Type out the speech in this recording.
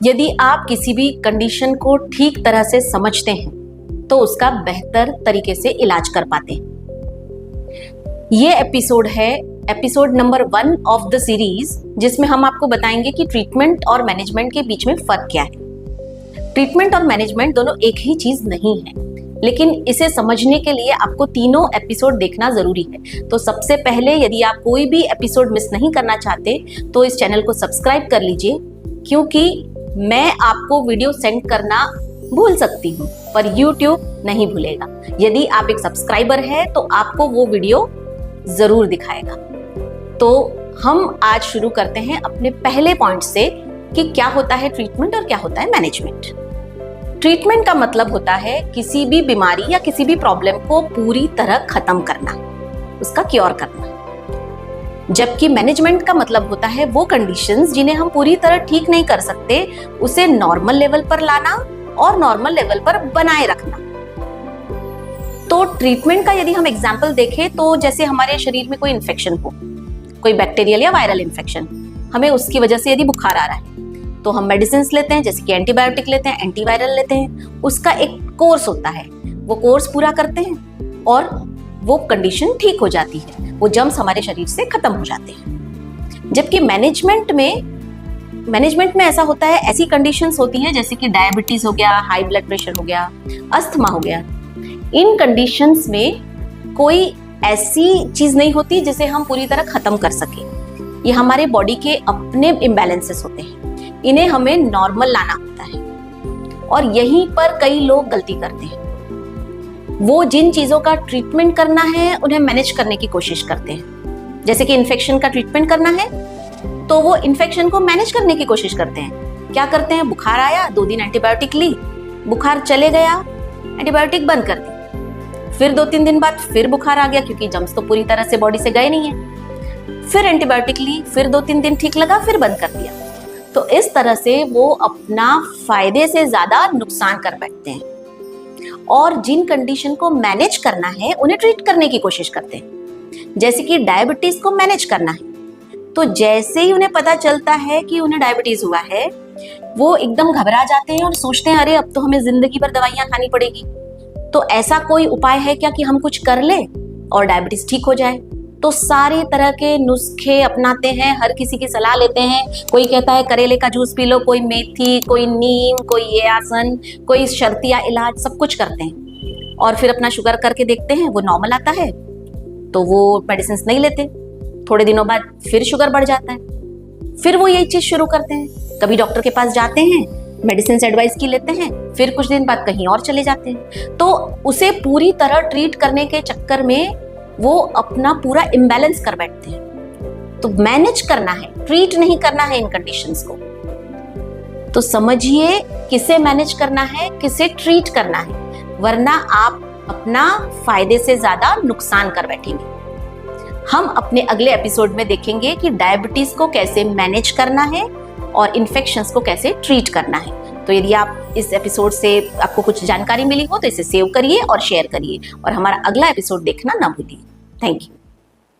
यदि आप किसी भी कंडीशन को ठीक तरह से समझते हैं तो उसका बेहतर तरीके से इलाज कर पाते हैं। ये एपिसोड है episode number 1 of the series, जिसमें हम आपको बताएंगे कि ट्रीटमेंट और मैनेजमेंट के बीच में फर्क क्या है। ट्रीटमेंट और मैनेजमेंट दोनों एक ही चीज नहीं है, लेकिन इसे समझने के लिए आपको तीनों एपिसोड देखना जरूरी है। तो सबसे पहले, यदि आप कोई भी एपिसोड मिस नहीं करना चाहते तो इस चैनल को सब्सक्राइब कर लीजिए, क्योंकि मैं आपको वीडियो सेंड करना भूल सकती हूँ पर YouTube नहीं भूलेगा। यदि आप एक सब्सक्राइबर है तो आपको वो वीडियो जरूर दिखाएगा। तो हम आज शुरू करते हैं अपने पहले पॉइंट से कि क्या होता है ट्रीटमेंट और क्या होता है मैनेजमेंट। ट्रीटमेंट का मतलब होता है किसी भी बीमारी या किसी भी प्रॉब्लम को पूरी तरह खत्म करना, उसका क्योर करना। जबकि मैनेजमेंट का मतलब होता है वो कंडीशंस जिन्हें हम पूरी तरह ठीक नहीं कर सकते, उसे नॉर्मल लेवल पर लाना और नॉर्मल लेवल पर बनाए रखना। तो ट्रीटमेंट का यदि हम एग्जांपल देखें तो जैसे हमारे शरीर में कोई इन्फेक्शन हो, कोई बैक्टीरियल या वायरल इन्फेक्शन, हमें उसकी वजह से यदि बुखार आ रहा है तो हम मेडिसिन लेते हैं, जैसे कि एंटीबायोटिक लेते हैं, एंटीवायरल लेते हैं। उसका एक कोर्स होता है, वो कोर्स पूरा करते हैं और वो कंडीशन ठीक हो जाती है, वो जर्म्स हमारे शरीर से खत्म हो जाते हैं। जबकि मैनेजमेंट में ऐसा होता है, ऐसी कंडीशंस होती हैं जैसे कि डायबिटीज हो गया, हाई ब्लड प्रेशर हो गया, अस्थमा हो गया। इन कंडीशंस में कोई ऐसी चीज नहीं होती जिसे हम पूरी तरह खत्म कर सके। ये हमारे बॉडी के अपने इम्बैलेंसेस होते हैं, इन्हें हमें नॉर्मल लाना होता है। और यहीं पर कई लोग गलती करते हैं, वो जिन चीजों का ट्रीटमेंट करना है उन्हें मैनेज करने की कोशिश करते हैं। जैसे कि इन्फेक्शन का ट्रीटमेंट करना है तो वो इन्फेक्शन को मैनेज करने की कोशिश करते हैं। क्या करते हैं, बुखार आया, 2 दिन एंटीबायोटिक ली, बुखार चले गया, एंटीबायोटिक बंद कर दी। फिर 2-3 दिन बाद फिर बुखार आ गया, क्योंकि जर्म्स तो पूरी तरह से बॉडी से गए नहीं है। फिर एंटीबायोटिक ली, फिर 2-3 दिन ठीक लगा, फिर बंद कर दिया। तो इस तरह से वो अपना फायदे से ज्यादा नुकसान कर बैठते हैं और जिन कंडीशन को मैनेज करना है उन्हें ट्रीट करने की कोशिश करते हैं। जैसे कि डायबिटीज को मैनेज करना है, तो जैसे ही उन्हें पता चलता है कि उन्हें डायबिटीज हुआ है, वो एकदम घबरा जाते हैं और सोचते हैं अरे अब तो हमें जिंदगी भर दवाइयां खानी पड़ेगी। तो ऐसा कोई उपाय है क्या कि हम कुछ कर ले और डायबिटीज ठीक हो जाए? तो सारे तरह के नुस्खे अपनाते हैं, हर किसी की सलाह लेते हैं। कोई कहता है करेले का जूस पी लो, कोई मेथी, कोई नीम, कोई ये आसन, कोई शर्तिया इलाज, सब कुछ करते हैं। और फिर अपना शुगर करके देखते हैं, वो नॉर्मल आता है तो वो मेडिसिन नहीं लेते। थोड़े दिनों बाद फिर शुगर बढ़ जाता है, फिर वो यही चीज शुरू करते हैं। कभी डॉक्टर के पास जाते हैं, मेडिसिन एडवाइस की लेते हैं, फिर कुछ दिन बाद कहीं और चले जाते हैं। तो उसे पूरी तरह ट्रीट करने के चक्कर में वो अपना पूरा इम्बैलेंस कर बैठते हैं। तो मैनेज करना है, ट्रीट नहीं करना है इन कंडीशंस को। तो समझिए किसे मैनेज करना है, किसे ट्रीट करना है, वरना आप अपना फायदे से ज्यादा नुकसान कर बैठेंगे। हम अपने अगले एपिसोड में देखेंगे कि डायबिटीज को कैसे मैनेज करना है और इन्फेक्शंस को कैसे ट्रीट करना है। तो यदि आप इस एपिसोड से आपको कुछ जानकारी मिली हो तो इसे सेव करिए और शेयर करिए, और हमारा अगला एपिसोड देखना ना भूलिए। Thank you.